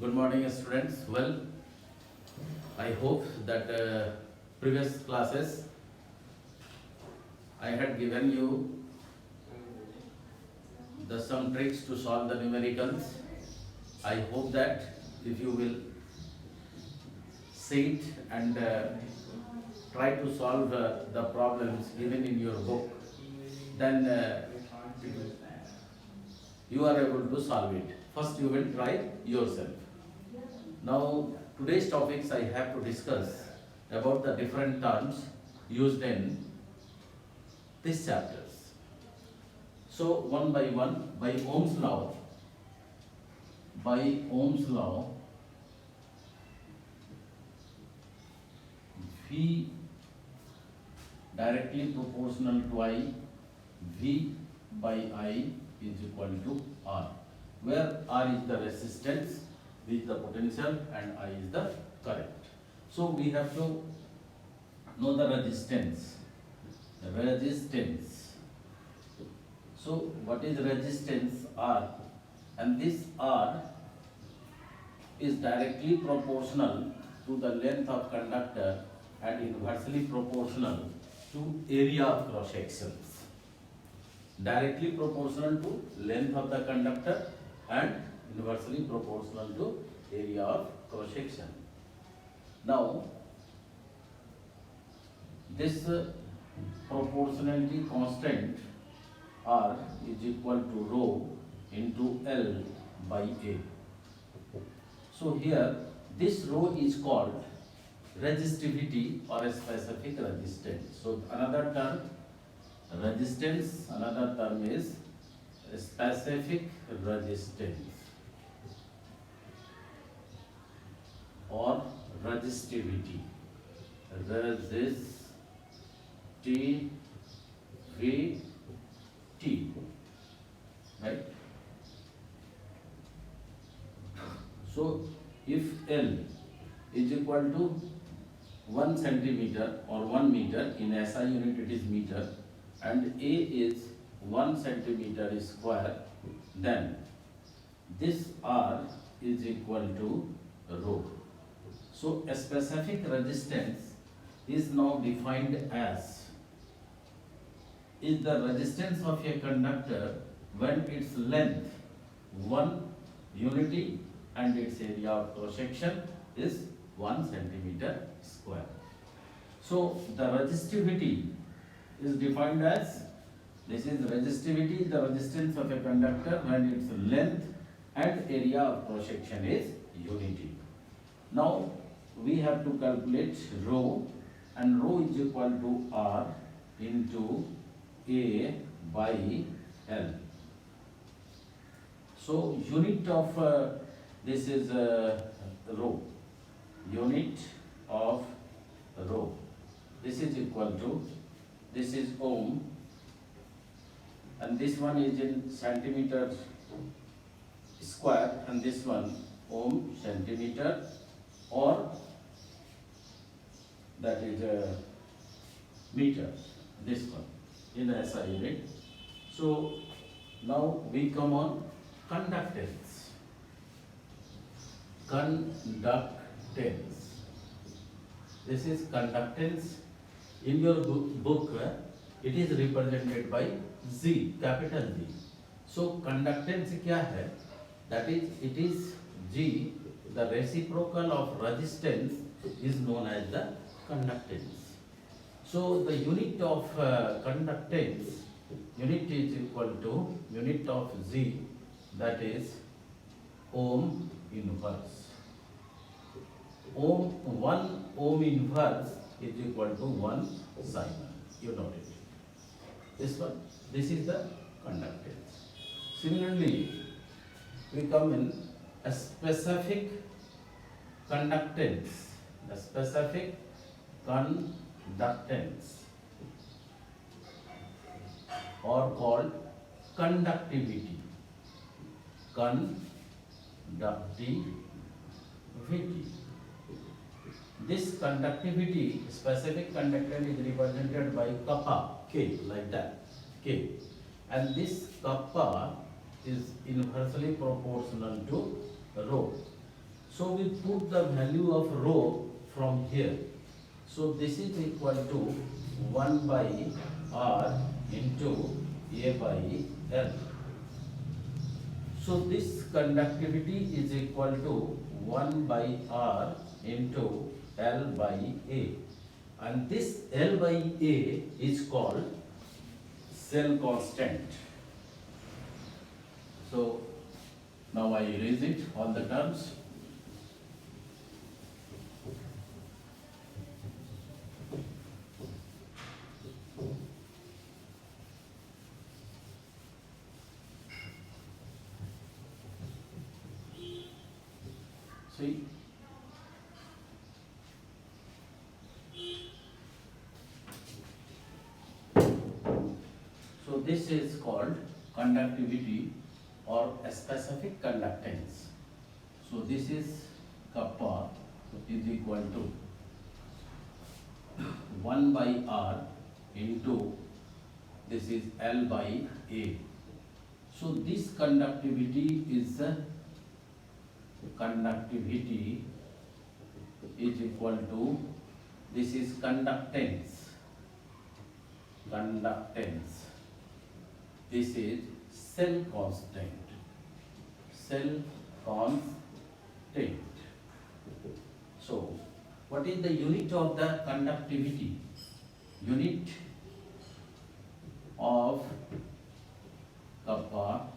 Good morning, students. Well, I hope that previous classes I had given you some tricks to solve the numericals. I hope that if you will see it and try to solve the problems given in your book, then you are able to solve it. First, you will try yourself. Now, today's topics I have to discuss about the different terms used in these chapters. So, one by one, by Ohm's law, V directly proportional to I, V by I is equal to R, where R is the resistance, V is the potential and I is the current. So we have to know the resistance. So what is resistance? R, and this R is directly proportional to the length of conductor and inversely proportional to area of cross sections. Directly proportional to length of the conductor and inversely proportional to area of cross section. Now, this proportionality constant R is equal to rho into L by A. So here, this rho is called resistivity or a specific resistance. So another term, resistance, another term is specific resistance or resistivity. Right? So if L is equal to 1 centimeter or 1 meter, in SI unit it is meter, and A is 1 centimeter square, then this R is equal to rho. So a specific resistance is now defined as is the resistance of a conductor when its length 1 unity and its area of cross section is 1 centimeter square. So the resistivity is defined as, this is resistivity, the resistance of a conductor when its length and area of cross section is unity. Now we have to calculate rho, and rho is equal to R into A by L. So unit of this is rho. Unit of rho. This is equal to, this is ohm, and this one is in centimeter square, and this one ohm centimeter, or that is meter, this one in SI unit. So now we come on conductance. This is conductance. In your book, it is represented by Z, capital Z. So conductance क्या है? That is, it is G. The reciprocal of resistance is known as the conductance. So the unit of conductance, unit is equal to unit of Z, that is ohm inverse. 1 ohm inverse is equal to 1 Simon. You note it. This is the conductance. Similarly, we come in a specific conductance. The specific conductance, or called conductivity. This conductivity, specific conductance, is represented by kappa, K, like that, K. And this kappa is inversely proportional to rho. So we put the value of rho from here. So this is equal to 1 by R into A by L. So this conductivity is equal to 1 by R into L by A. And this L by A is called cell constant. So now I erase it, all the terms. See, so this is called conductivity or a specific conductance. So this is kappa is equal to 1 by R into this is L by A. So this conductivity is equal to, this is conductance, this is cell constant, So what is the unit of the conductivity? Unit of kappa,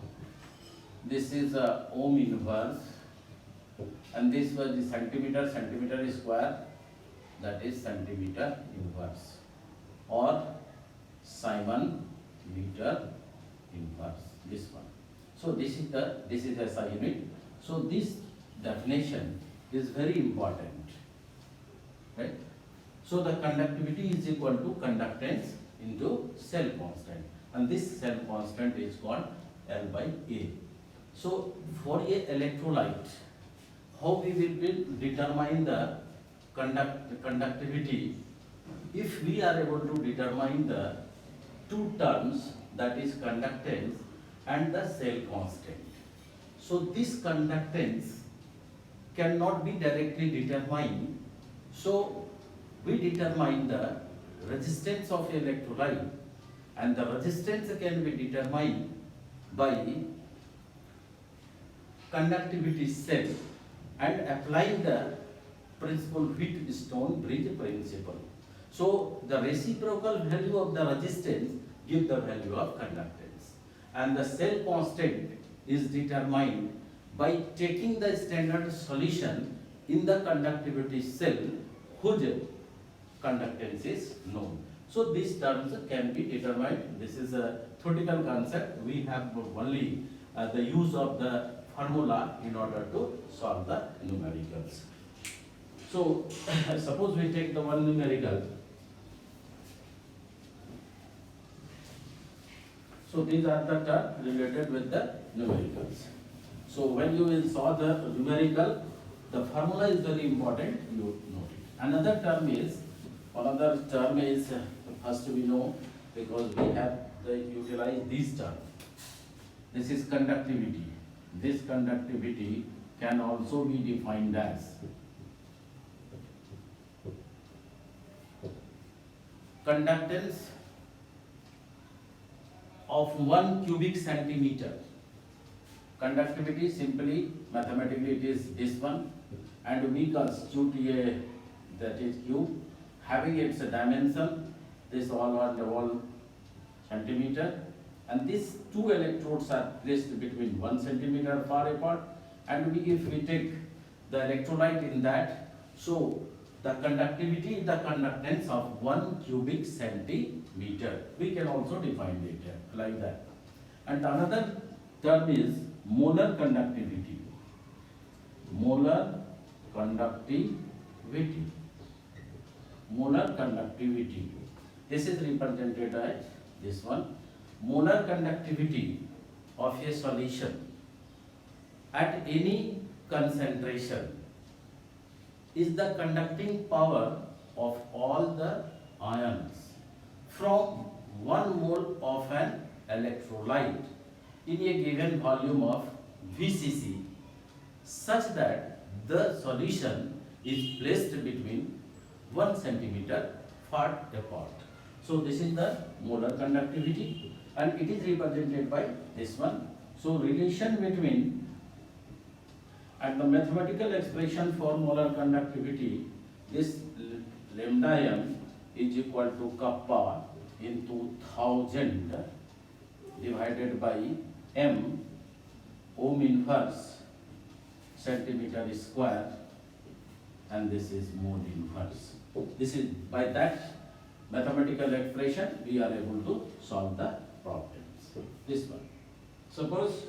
this is a ohm inverse, and this was the centimeter square, that is centimeter inverse, or Simon meter inverse, this one. So this is a SI unit. So this definition is very important, right? So the conductivity is equal to conductance into cell constant, and this cell constant is called L by A. So for a electrolyte, how we will determine the conductivity? If we are able to determine the two terms, that is conductance and the cell constant. So this conductance cannot be directly determined. So we determine the resistance of electrolyte, and the resistance can be determined by conductivity cell and applying the Wheatstone bridge principle. So the reciprocal value of the resistance gives the value of conductance, and the cell constant is determined by taking the standard solution in the conductivity cell whose conductance is known. So these terms can be determined. This is a theoretical concept. We have only the use of the formula in order to solve the numericals. So suppose we take the one numerical. So these are the terms related with the numericals. So when you will solve the numerical, the formula is very important, you note it. Another term is first we know, because we have utilized these terms. This is conductivity. This conductivity can also be defined as conductance of 1 cubic centimeter. Conductivity, simply mathematically it is this one, and we constitute a, that is cube, having its dimension, this all centimeter, and these two electrodes are placed between 1 centimeter far apart, and if we take the electrolyte in that, so the conductivity is the conductance of 1 cubic centimeter. We can also define it like that. And another term is molar conductivity. Molar conductivity. This is represented as this one. Molar conductivity of a solution at any concentration is the conducting power of all the ions from 1 mole of an electrolyte in a given volume of VCC, such that the solution is placed between 1 centimeter far apart. So this is the molar conductivity and it is represented by this one. So relation between and the mathematical expression for molar conductivity, this lambda m is equal to kappa into 1000 divided by m ohm inverse centimeter square, and this is mole inverse. This is by that mathematical expression we are able to solve the problems. This one. Suppose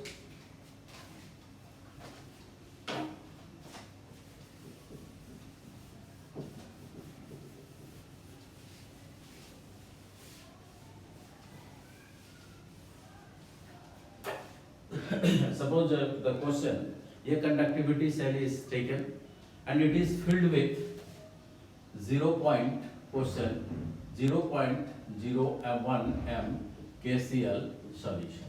the question, a conductivity cell is taken and it is filled with 0.01 m KCl solution,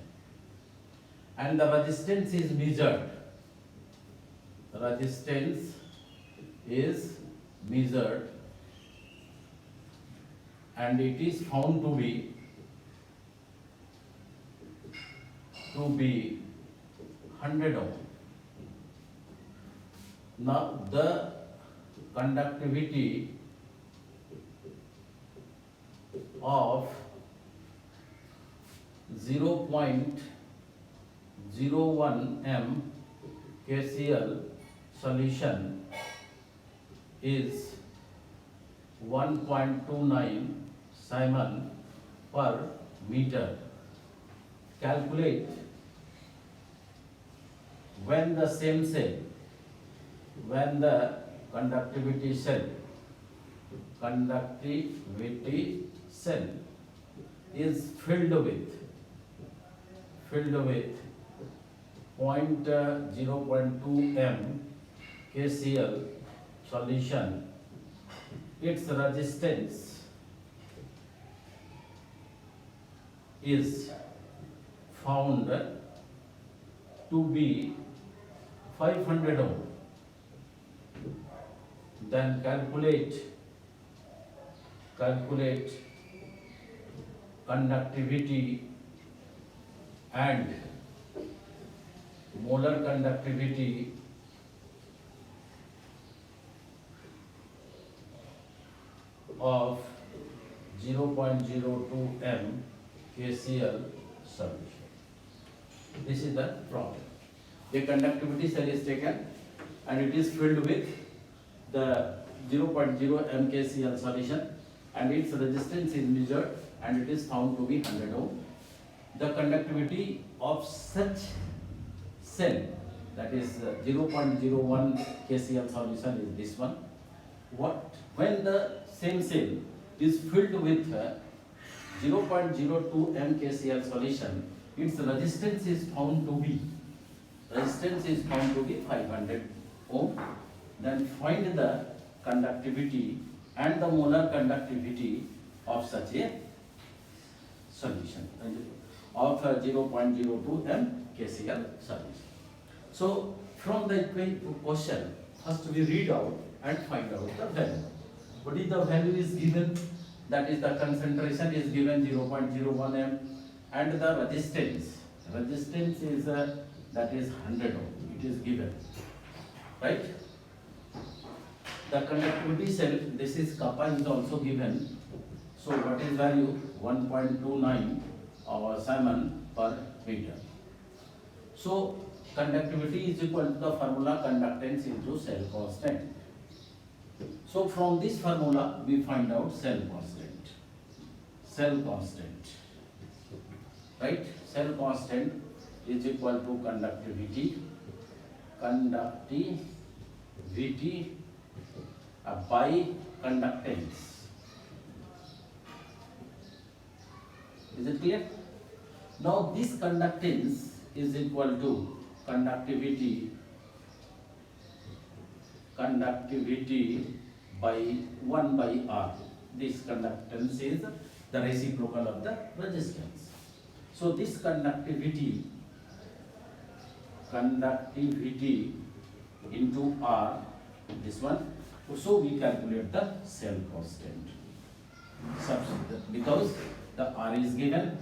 and the resistance is measured. The resistance is measured and it is found to be 100 ohm. Now the conductivity of 0.01 m KCl solution is 1.29 Simon per meter. Calculate when the same cell, when the conductivity cell is filled with 0.2 m KCl solution, its resistance is found to be 500 ohm. Then calculate conductivity and molar conductivity of 0.02 m KCl solution. This is the problem. A conductivity cell is taken and it is filled with the 0.0 m KCl solution and its resistance is measured and it is found to be 100 ohm. The conductivity of such cell, that is 0.01 KCl solution, is this one. When the same cell is filled with 0.02 m KCl solution, its resistance is found to be 500 ohm. Then find the conductivity and the molar conductivity of such a solution of 0.02 m KCl solution. So from the question, first we read out and find out the value. What is the value is given? That is the concentration is given 0.01 m and the resistance is that is 100 ohm. It is given, right? The conductivity cell, this is kappa, is also given. So what is value? 1.29 Simon per meter. So conductivity is equal to the formula conductance into cell constant. So from this formula we find out cell constant, right? Cell constant is equal to conductivity by conductance. Is it clear? Now this conductance is equal to conductivity by 1 by R. This conductance is the reciprocal of the resistance. So this conductivity into R, this one. So we calculate the cell constant. Because the R is given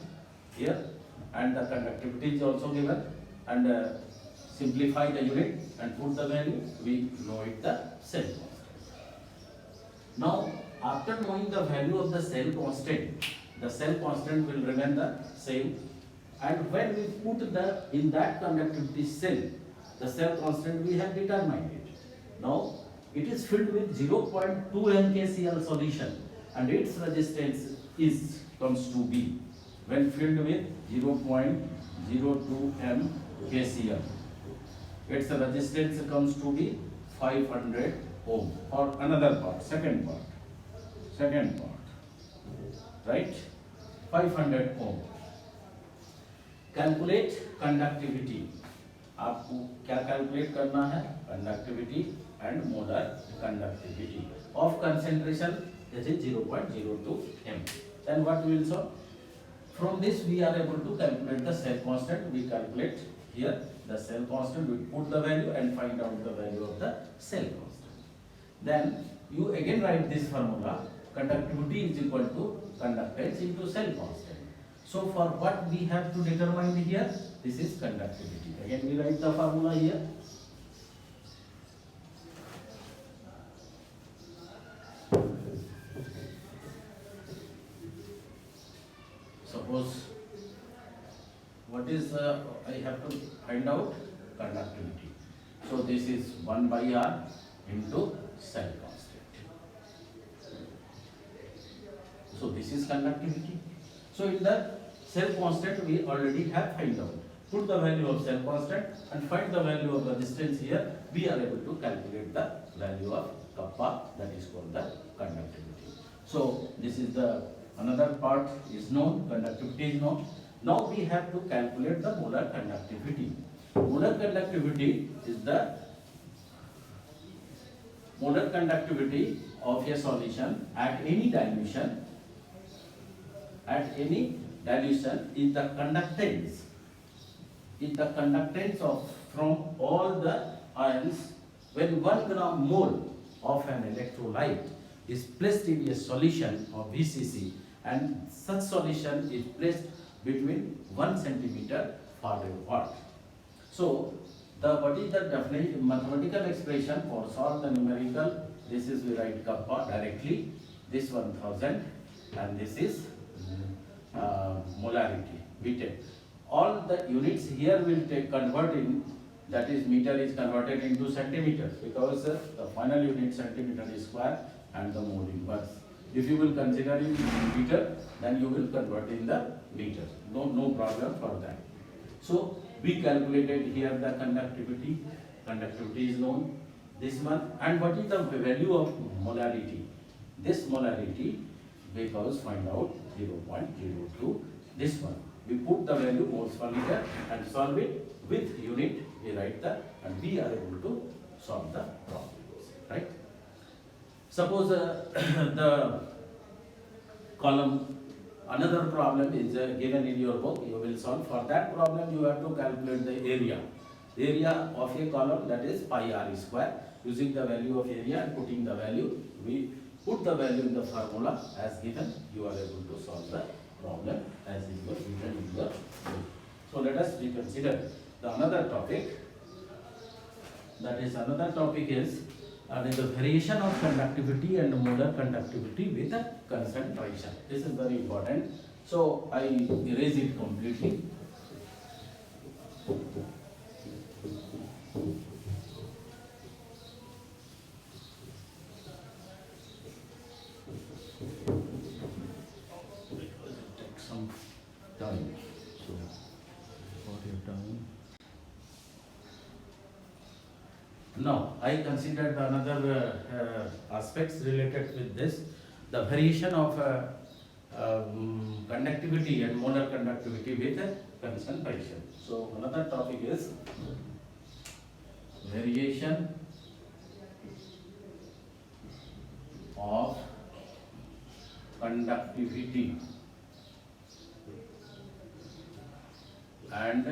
here and the conductivity is also given, and simplify the unit and put the value, we know it the cell constant. Now after knowing the value of the cell constant will remain the same, and when we put the in that conductivity cell, the cell constant we have determined it. Now it is filled with 0.2 mkcl solution and its resistance is comes to be, when filled with 0.02 mkcl, its resistance comes to be 500 ohm. Or another part, second part, right, 500 ohm. Calculate conductivity, आपको क्या calculate करना है? Conductivity and molar conductivity of concentration that is 0.02 m. Then what we will solve? From this we are able to calculate the cell constant. We calculate here the cell constant, we put the value and find out the value of the cell constant. Then you again write this formula, conductivity is equal to conductance into cell constant. So for what we have to determine here, this is conductivity. Again we write the formula here. Suppose what is I have to find out conductivity. So this is 1 by R into cell constant. So this is conductivity. So in the cell constant we already have find out. Put the value of cell constant and find the value of resistance here. We are able to calculate the value of kappa, that is called the conductivity. So this is the another part is known, conductivity is known. Now we have to calculate the molar conductivity. Molar conductivity is the molar conductivity of a solution at any dilution. At any dilution is the conductance of from all the ions when 1 gram mole of an electrolyte is placed in a solution of VCC, and such solution is placed between 1 centimeter for a watt. So what is the definite mathematical expression for solve the numerical? This is we write kappa directly, this 1000, and this is molarity. We take all the units here will take converting, that is meter is converted into centimeters, because the final unit centimeter is square and the mole inverse. If you will consider in meter, then you will convert in the meter. No problem for that. So we calculated here the conductivity. Conductivity is known. This one, and what is the value of molarity? This molarity, because find out 0.02. This one, we put the value moles per liter and solve it with unit. We write that, and we are able to solve the problem. Right? Suppose the column, another problem is given in your book. You will solve. For that problem, you have to calculate the area. The area of a column, that is pi r square. Using the value of area and putting the value, we put the value in the formula as given. You are able to solve the problem as it was written in the book. So let us reconsider the another topic. That is another topic is the variation of conductivity and molar conductivity with a concentration. This is very important. So I erase it completely. Time. So, what you have done? Now, I considered another aspects related with this, the variation of conductivity and molar conductivity with concentration. So, another topic is variation of conductivity and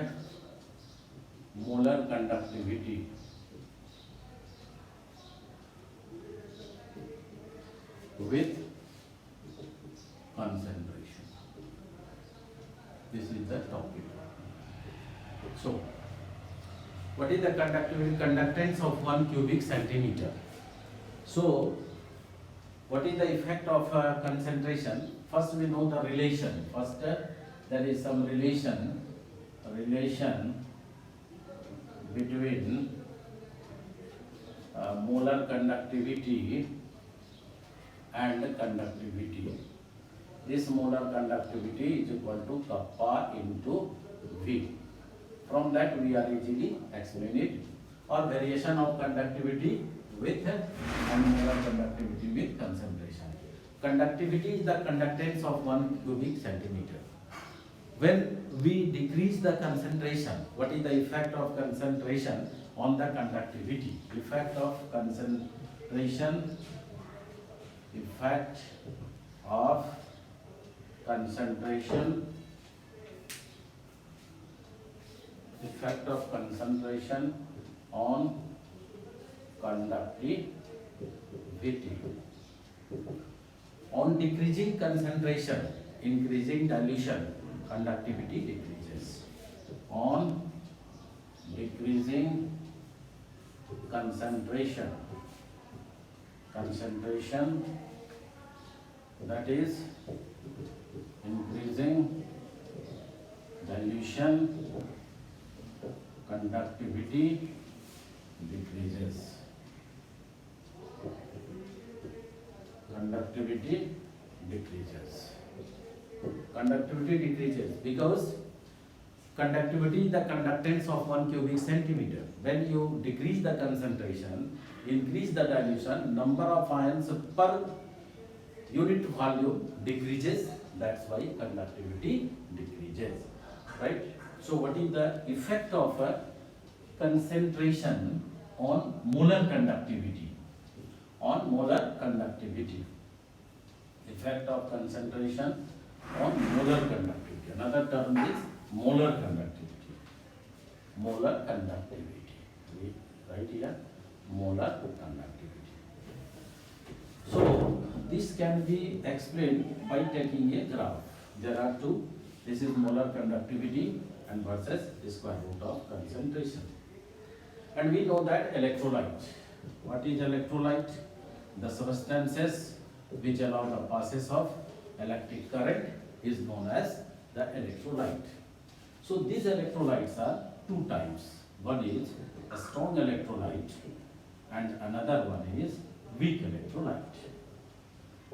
molar conductivity What is the conductivity conductance of 1 cubic centimeter? So what is the effect of concentration? First we know the relation. First there is some relation between molar conductivity and conductivity. This molar conductivity is equal to kappa into V. From that we are easily explain it, or variation of conductivity with and molar conductivity with concentration. Conductivity is the conductance of 1 cubic centimeter. When we decrease the concentration, what is the effect of concentration on the conductivity? Effect of concentration, effect of concentration, effect of concentration on conductivity. On decreasing concentration, increasing dilution, conductivity decreases. On decreasing concentration, that is increasing dilution, conductivity decreases. Conductivity decreases because conductivity is the conductance of 1 cubic centimeter. When you decrease the concentration, increase the dilution, number of ions per unit volume decreases. That's why conductivity decreases, right? So what is the effect of concentration on molar conductivity? On molar conductivity. Effect of concentration on molar conductivity. Another term is molar conductivity. Molar conductivity. Right here, molar conductivity. So this can be explained by taking a graph. There are two. This is molar conductivity and versus the square root of concentration. And we know that electrolyte. What is electrolyte? The substances which allow the passage of electric current is known as the electrolyte. So these electrolytes are two types. One is a strong electrolyte and another one is weak electrolyte.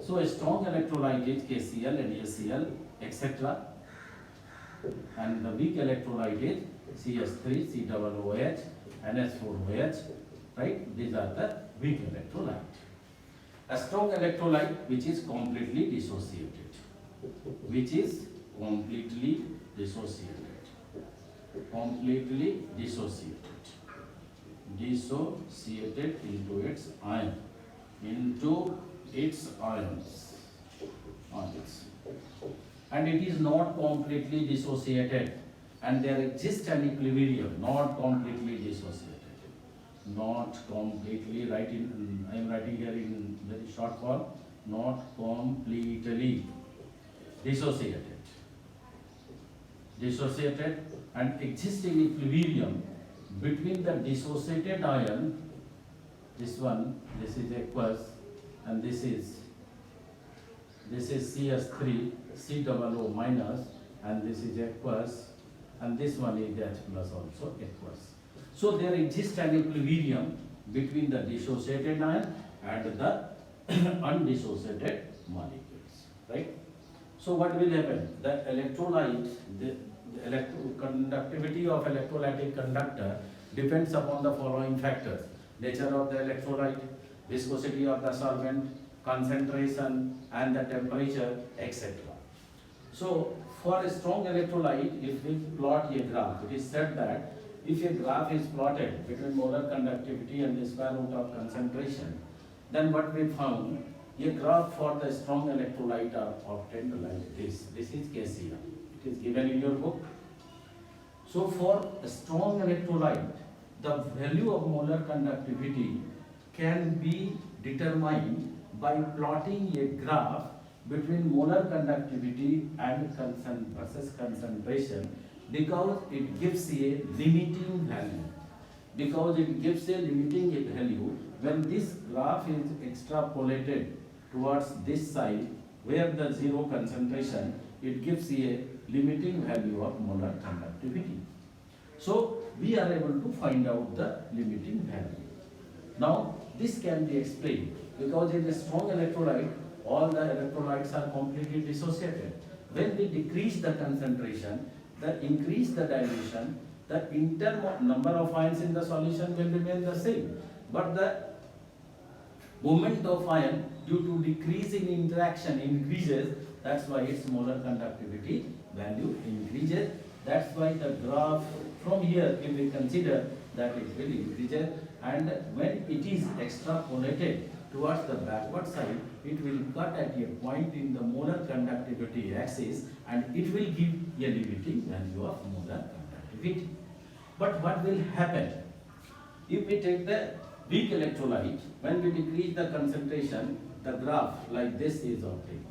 So a strong electrolyte is KCl, NaCl, etc. And the weak electrolyte is CS3, COOH, NH4OH, right? These are the weak electrolyte. A strong electrolyte which is completely dissociated. Dissociated into its ions. And it is not completely dissociated, and there exists an equilibrium, not completely dissociated. Not completely, I am writing here in very short form, not completely dissociated. Dissociated and existing equilibrium between the dissociated ion, this is aqueous, and this is CS3, COO minus, and this is aqueous, and this one is H plus also aqueous. So there exists an equilibrium between the dissociated ion and the undissociated molecules, right? So what will happen? The electrolyte, the conductivity of electrolytic conductor depends upon the following factors: nature of the electrolyte, viscosity of the solvent, concentration, and the temperature, etc. So for a strong electrolyte, if we plot a graph, it is said that if a graph is plotted between molar conductivity and the square root of concentration, then what we found, a graph for the strong electrolyte are obtained like this. This is KCl. It is given in your book. So for a strong electrolyte, the value of molar conductivity can be determined by plotting a graph between molar conductivity and versus concentration, because it gives a limiting value. because it gives a limiting value. When this graph is extrapolated towards this side where the zero concentration, it gives a limiting value of molar conductivity. So we are able to find out the limiting value. Now this can be explained because in a strong electrolyte, all the electrolytes are completely dissociated. When we decrease the concentration, increase the dilution, the number of ions in the solution will remain the same. But the movement of ion due to decrease in interaction increases. That's why its molar conductivity value increases. That's why the graph from here, if we consider that it will increase, and when it is extrapolated towards the backward side, it will cut at a point in the molar conductivity axis, and it will give a limiting value of molar conductivity. But what will happen if we take the weak electrolyte? When we decrease the concentration, the graph like this is obtained,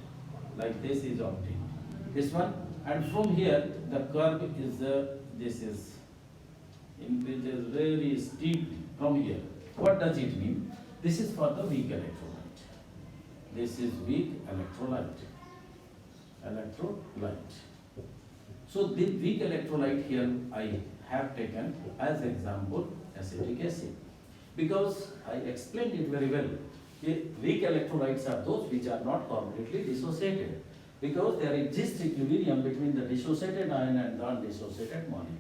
like this is obtained, this one, and from here the curve is this is increases very steeply from here. What does it mean? This is for the weak electrolyte. This is weak electrolyte. So the weak electrolyte here I have taken as example acetic acid, because I explained it very well. Weak electrolytes are those which are not completely dissociated, because there exists equilibrium between the dissociated ion and the undissociated molecule.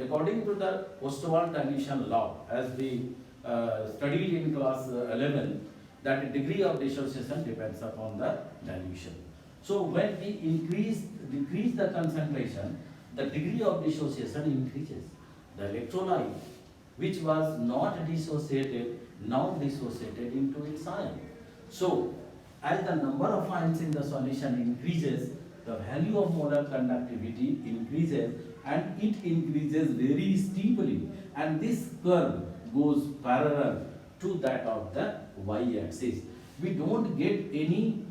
According to the post-Wald dilution law, as we studied in class 11, that degree of dissociation depends upon the dilution. So when we decrease the concentration, the degree of dissociation increases. The electrolyte, which was not dissociated, now dissociated into its ion. So as the number of ions in the solution increases, the value of molar conductivity increases, and it increases very steeply, and this curve goes parallel to that of the y-axis. We don't get any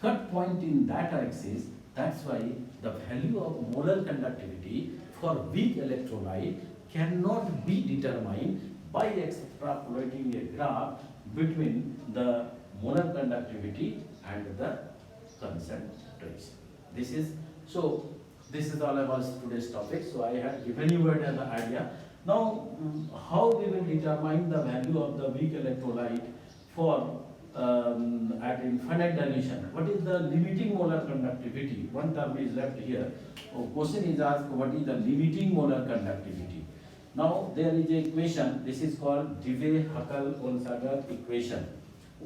cut point in that axis. That's why the value of molar conductivity for weak electrolyte cannot be determined by extrapolating a graph between the molar conductivity and the concentration. This is all about today's topic. So I have given you an idea. Now, how we will determine the value of the weak electrolyte for at infinite dilution? What is the limiting molar conductivity? One term is left here. Question is asked, what is the limiting molar conductivity? Now there is an equation. This is called Debye-Huckel-Onsager equation.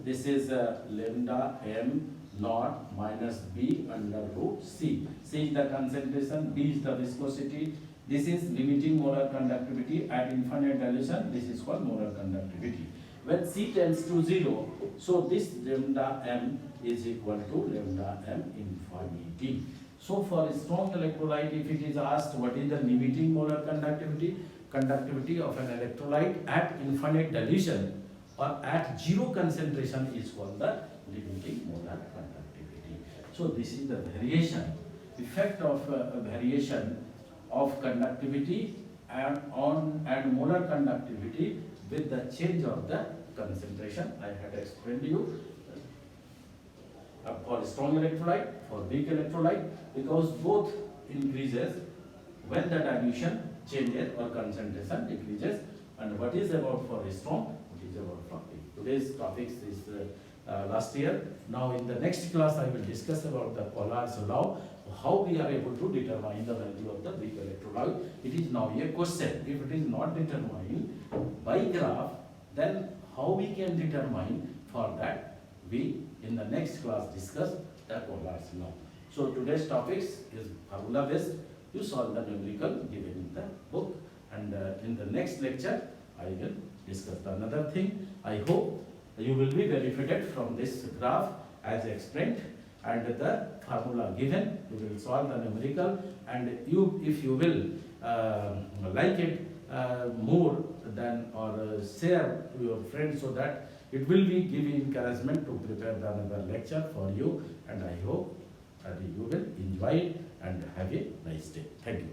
This is lambda m naught minus b under root c. C is the concentration, b is the viscosity. This is limiting molar conductivity at infinite dilution. This is called molar conductivity. When c tends to 0, so this lambda m is equal to lambda m infinity. So for a strong electrolyte, if it is asked what is the limiting molar conductivity of an electrolyte at infinite dilution or at 0 concentration, is called the limiting molar conductivity. So this is the variation, effect of variation of conductivity and molar conductivity with the change of the concentration. I had explained to you for strong electrolyte, for weak electrolyte, because both increases when the dilution changes or concentration decreases. And what is about for strong, what is about for weak. Today's topic is last year. Now in the next class I will discuss about the Pollard's law, how we are able to determine the value of the weak electrolyte. It is now a question. If it is not determined by graph, then how we can determine? For that we in the next class discuss the Pollard's law. So today's topics is formula based. You solve the numerical given in the book, and in the next lecture I will discuss another thing. I hope you will be benefited from this graph as explained and the formula given. You will solve the numerical, and if you will like it more than or share to your friends, so that it will be giving encouragement to prepare the another lecture for you, and I hope that you will enjoy it and have a nice day. Thank you.